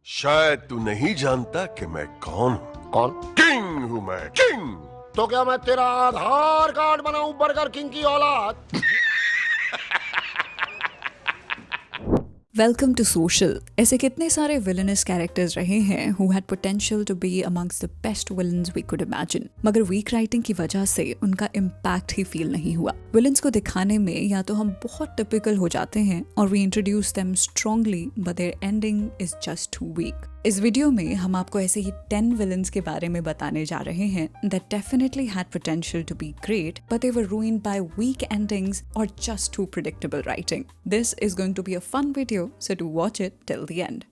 शायद तू नहीं जानता कि मैं कौन हूँ। कौन? किंग हूँ मैं, किंग। तो क्या मैं तेरा आधार कार्ड बनाऊं बर्गर किंग की औलाद? Welcome to social. ऐसे कितने सारे विलनस कैरेक्टर्स रहे हैं who had potential to be amongst the best villains we could imagine, मगर वीक राइटिंग की वजह से उनका इम्पैक्ट ही फील नहीं हुआ। विलन्स को दिखाने में या तो हम बहुत टिपिकल हो जाते हैं और we introduce them strongly but their ending is just too weak. इस वीडियो में हम आपको ऐसे ही 10 विलन्स के बारे में बताने जा रहे हैं that definitely had potential to be great, but they were ruined by weak endings or just too predictable writing. This is going to be a fun video, so do watch it till the end.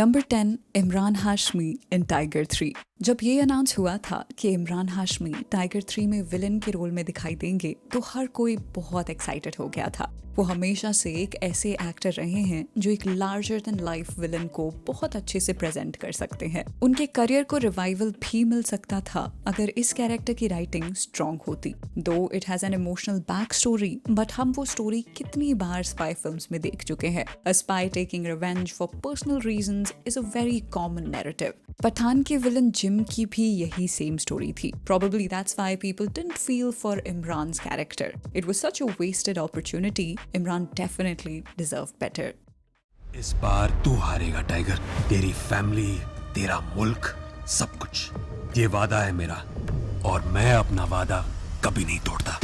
Number 10, Imran Hashmi in Tiger 3। जब ये announce हुआ था कि Imran Hashmi tiger 3 में villain के role में दिखाई देंगे तो हर कोई बहुत एक्साइटेड हो गया था। वो हमेशा से एक ऐसे एक्टर रहे हैं जो एक लार्जर देन लाइफ विलन को बहुत अच्छे से प्रेजेंट कर सकते हैं। उनके करियर को रिवाइवल भी मिल सकता था अगर इस कैरेक्टर की राइटिंग स्ट्रॉन्ग होती। दो it has an emotional back story, but हम वो स्टोरी कितनी बार स्पाई फिल्म्स में देख चुके हैं। A spy taking revenge for personal reasons is a very common narrative. Pathaan के विलन जिम की भी यही सेम स्टोरी थी। Probably that's why people didn't feel for Imran's character. It was such a wasted opportunity. Imran definitely deserved better. इस बार तू हारेगा tiger. तेरी family, तेरा मुल्क, सब कुछ। ये वादा है मेरा और मैं अपना वादा कभी नहीं तोड़ता।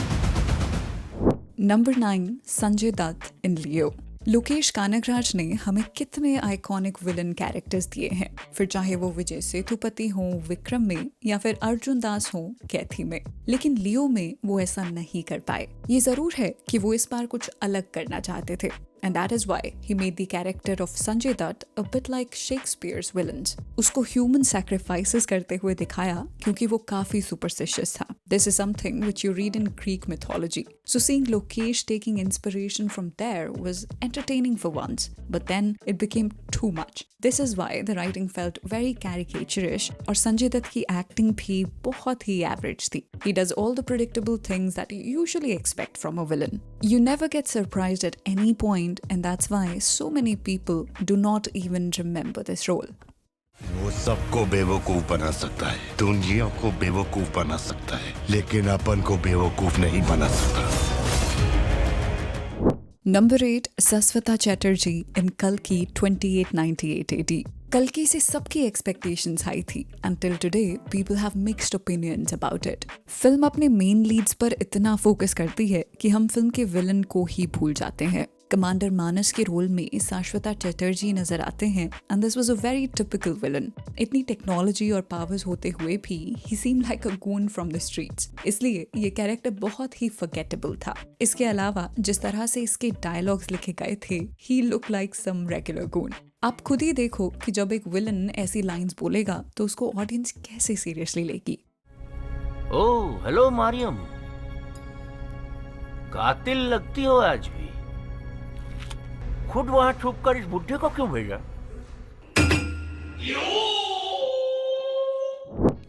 Number 9, Sanjay Dutt in Leo। Lokesh कानगराज ने हमें कितने आइकॉनिक विलन कैरेक्टर्स दिए हैं, फिर चाहे वो विजय सेतुपति हो विक्रम में या फिर अर्जुन दास हो कैथी में, लेकिन लियो में वो ऐसा नहीं कर पाए। ये जरूर है कि वो इस बार कुछ अलग करना चाहते थे, and that is why he made the character of Sanjay Dutt a bit like Shakespeare's villains. उसको human sacrifices करते हुए दिखाया क्योंकि वो काफी superstitious था। This is something which you read in Greek mythology. So seeing Lokesh taking inspiration from there was entertaining for once, but then it became too much. This is why the writing felt very caricaturish और संजय दत्त की acting भी बहुत ही average थी। He does all the predictable things that you usually expect from a villain. You never get surprised at any point, and that's why so many people do not even remember this role. वो सबको बेवकूफ बना सकता है, दुनिया को बेवकूफ बना सकता है, लेकिन अपन को बेवकूफ नहीं बना सकता। Number 8, सस्वता चैटर्जी in कल्कि 2898 AD। कल्कि से सबकी एक्सपेक्टेशंस हाई थी until today people have mixed opinions about it। Film अपने मेन लीड्स पर इतना फोकस करती है कि हम फिल्म के विलन को ही भूल जाते हैं। कमांडर मानस के रोल में सस्वता चैटर्जी नजर आते हैं and this was a very typical villain। इतनी टेक्नोलॉजी और पावर्स होते हुए भी he seemed like a goon from the streets, इसलिए ये कैरेक्टर बहुत ही forgettable था। इसके अलावा जिस तरह से इसके डायलॉग्स लिखे गए थे he looked like some regular goon। आप खुद ही देखो कि जब एक विलन ऐसी लाइंस बोलेगा तो उसको ऑडियंस कैसे सीरियसली लेगी। ओह हेलो मारियम, कातिल लगती हो आज भी। खुद वहां छुपकर इस बुड्ढे को क्यों भेजा?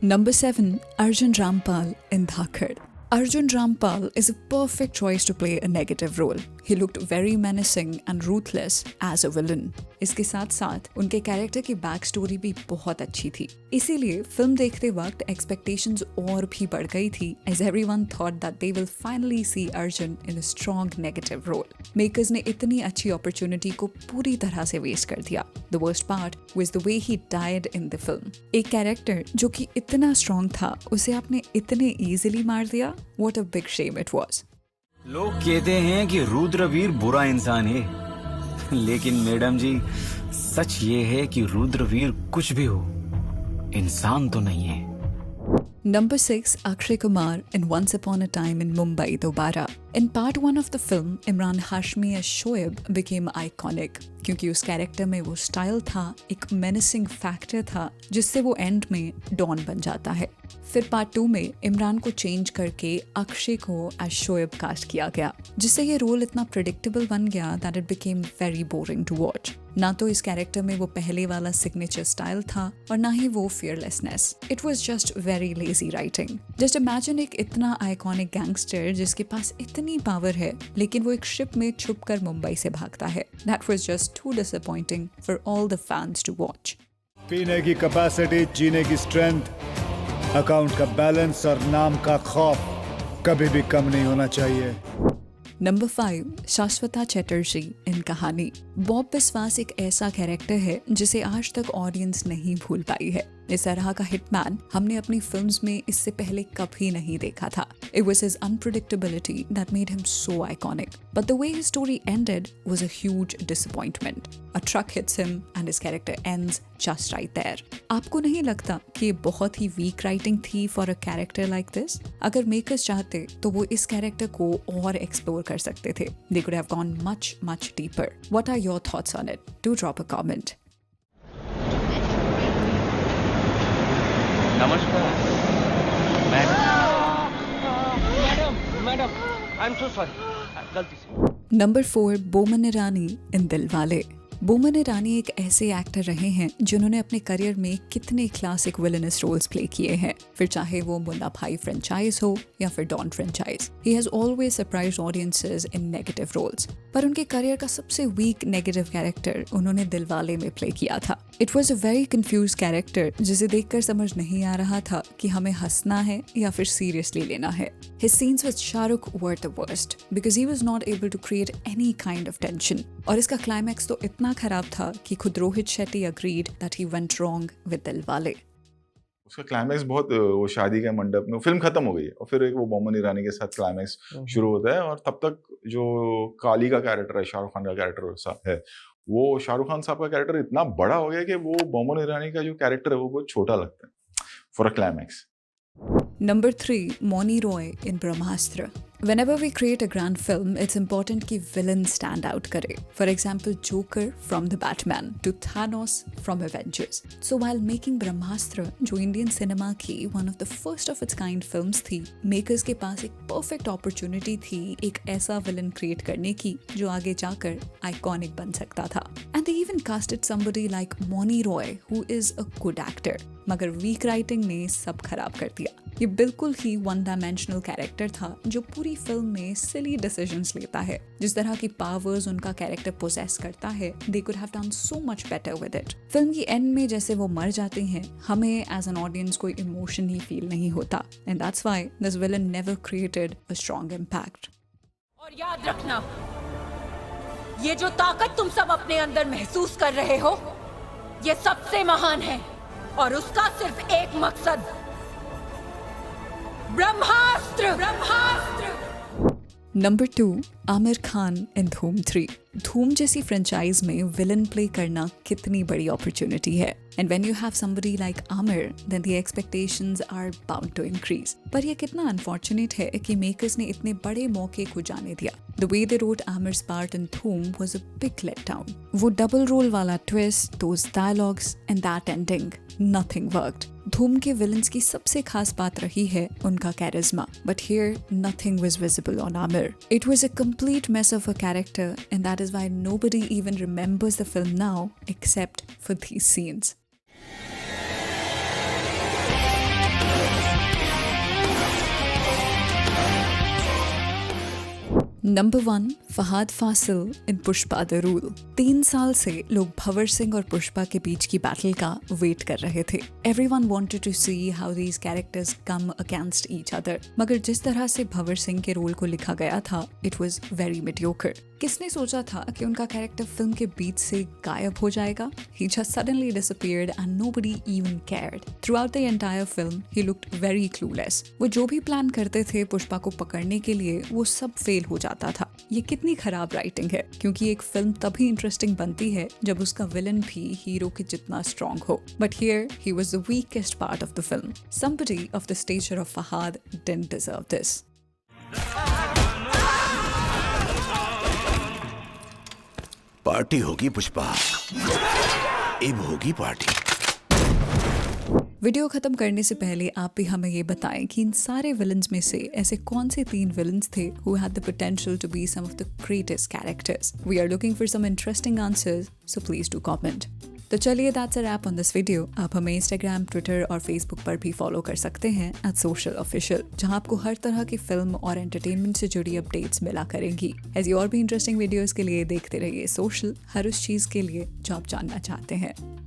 Number 7, Arjun Rampal in Dhakkad। Arjun Rampal is a perfect choice to play a negative role. He looked very menacing and ruthless as a villain. इसके साथ साथ उनके कैरेक्टर की बैक स्टोरी भी बहुत अच्छी थी, इसीलिए फिल्म देखते वक्त एक्सपेक्टेशंस और भी बढ़ गई थी as everyone thought that they will finally see Arjun in a strong negative role. Makers ने इतनी अच्छी अपॉर्चुनिटी को पूरी तरह से वेस्ट कर दिया। The worst part was the way he died in the film. एक कैरेक्टर जो कि इतना स्ट्रॉन्ग था उसे आपने इतने इजीली मार दिया। What a big shame it was. लोग कहते हैं कि रुद्रवीर बुरा इंसान है, लेकिन मैडम जी सच ये है कि रुद्रवीर कुछ भी हो, इंसान तो नहीं है। Number 6, Akshay Kumar in Once Upon a Time in Mumbai दोबारा। In part 1 of the film, Imran Hashmi as Shoaib became iconic क्योंकि उस कैरेक्टर में वो स्टाइल था, एक मेनेसिंग फैक्टर था जिससे वो एंड में डॉन बन जाता है। फिर पार्ट 2 में इमरान को चेंज करके अक्षय को एज शोएब कास्ट किया गया, जिससे ये रोल इतना प्रेडिक्टेबल बन गया that it became very boring to watch. ना तो इस कैरेक्टर में वो पहले वाला सिग्नेचर स्टाइल था और ना ही वो fearlessness. It was just very lazy writing. Just imagine एक इतना आइकॉनिक गैंगस्टर जिसके पास इतनी पावर है लेकिन वो एक शिप में छुपकर मुंबई से भागता है. That was just too disappointing for all the fans to watch. पीने की कैपेसिटी, जीने की स्ट्रेंथ, अकाउंट का बैलेंस और नाम का खौफ कभी भी कम नहीं होना चाहिए. नंबर 5, शाश्वता चटर्जी इन कहानी. बॉब बिस्वास एक ऐसा कैरेक्टर है जिसे आज तक ऑडियंस नहीं भूल पाई है. इस तरह का हिटमैन हमने अपनी फिल्म्स में इससे पहले कभी नहीं देखा था. It was his unpredictability that made him so iconic. But the way his story ended was a huge disappointment. A truck hits him and his character ends just right there. आपको नहीं लगता कि ये बहुत ही weak writing थी for a character like this? अगर makers चाहते तो वो इस character को और explore कर सकते थे. They could have gone much deeper. What are your thoughts on it? Do drop a comment. नमस्कार madam I am so sorry गलती से. नंबर 4, बोमन ईरानी इन दिलवाले. बोमन ईरानी एक ऐसे एक्टर रहे हैं जिन्होंने अपने करियर में कितने क्लासिक विलनस रोल्स प्ले किए हैं, फिर चाहे वो मुन्ना भाई फ्रेंचाइज हो या फिर Don franchise. He has always surprised audiences in negative roles. पर उनके करियर का सबसे वीक नेगेटिव कैरेक्टर उन्होंने दिलवाले में प्ले किया था. It was a very confuse character जिसे देखकर समझ नहीं आ रहा था कि हमें हंसना है या फिर सीरियसली लेना है. His scenes with Shahrukh were the worst because he was not able to create any kind of tension. और इसका क्लाइमैक्स तो इतना खराब था कि खुद Rohit Shetty agreed that he went wrong with Dilwale. उसका क्लाइमैक्स बहुत, वो शादी के मंडप में फिल्म खत्म हो गई है और फिर एक वो बोमन ईरानी के साथ क्लाइमैक्स शुरू होता है और तब तक जो काली का कैरेक्टर है, शाहरुख खान का कैरेक्टर है, वो शाहरुख खान साहब का कैरेक्टर इतना बड़ा हो गया कि वो बोमन ईरानी का जो कैरेक्टर है वो बहुत छोटा लगता है for a climax. Number 3, Moni Roy in Brahmastra. Whenever we create a grand film, it's important कि villain stand out करे. For example, Joker from The Batman to Thanos from Avengers. So while making Brahmastra, जो Indian cinema की one of the first of its kind films थी, makers के पास एक perfect opportunity थी एक ऐसा villain create करने की जो आगे जाकर iconic बन सकता था. And they even casted somebody like Moni Roy, who is a good actor. मगर वीक राइटिंग ने सब खराब कर दिया. ये बिल्कुल ही वन डायमेंशनल कैरेक्टर था जो पूरी फिल्म में सिली डिसीजंस लेता है. जिस तरह की पावर्स उनका कैरेक्टर पोजेस करता है, they could have done so much better with it. Film की एंड में जैसे वो मर जाते हैं, हमें एज एन ऑडियंस कोई इमोशन ही फील नहीं होता. And that's why this villain never created a strong impact. और याद रखना, ये जो ताकत तुम सब अपने अंदर महसूस कर रहे हो, ये सबसे महान है और उसका सिर्फ एक मकसद, ब्रह्मास्त्र. नंबर 2, आमिर खान इन धूम 3. धूम जैसी फ्रेंचाइज में विलन प्ले करना कितनी बड़ी अपॉर्चुनिटी है. And when you have somebody like Amir, then the expectations are bound to increase. पर ये कितना unfortunate है कि makers ने इतने बड़े मौके को जाने दिया. The way they wrote Amir's part in Dhoom was a big letdown. वो double role वाला twist, those dialogues and that ending, nothing worked. धूम के villains की सबसे खास बात रही है उनका charisma. But here, nothing was visible on Amir. It was a complete mess of a character and that is why nobody even remembers the film now except for these scenes. Number 1, Fahadh Faasil in Pushpa the Rule. 3 साल से लोग भंवर सिंह और पुष्पा के बीच की battle का wait कर रहे थे. Everyone wanted to see how these characters come against each other. मगर जिस तरह से भंवर सिंह के रोल को लिखा गया था, it was very mediocre. किसने सोचा था कि उनका कैरेक्टर फिल्म के बीच से गायब हो जाएगा? He just suddenly disappeared and nobody even cared. Throughout the entire film, he looked very clueless. वो जो भी प्लान करते थे पुष्पा को पकड़ने के लिए, वो सब फेल हो जाता था. ये कितनी खराब राइटिंग है, क्योंकि एक फिल्म तभी इंटरेस्टिंग बनती है जब उसका विलन भी हीरो के जितना स्ट्रॉन्ग हो. But here, he was the weakest part of the film. Somebody of the stature of Fahad didn't deserve this. Party होगी पुष्पा, अब होगी पार्टी. वीडियो खत्म करने से पहले आप भी हमें ये बताएं कि इन सारे विलन्स में से ऐसे कौन से 3 विलन्स थे who had the potential to be some of the greatest characters. We are looking for some interesting answers, so please do comment. तो चलिए that's a wrap on this video. आप हमें Instagram, Twitter और Facebook पर भी follow कर सकते हैं @socialofficial, जहां आपको हर तरह की फिल्म और एंटरटेनमेंट से जुड़ी अपडेट्स मिला करेंगी। ऐसी और भी इंटरेस्टिंग वीडियोस के लिए देखते रहिए सोशल, हर उस चीज के लिए जो आप जानना चाहते हैं।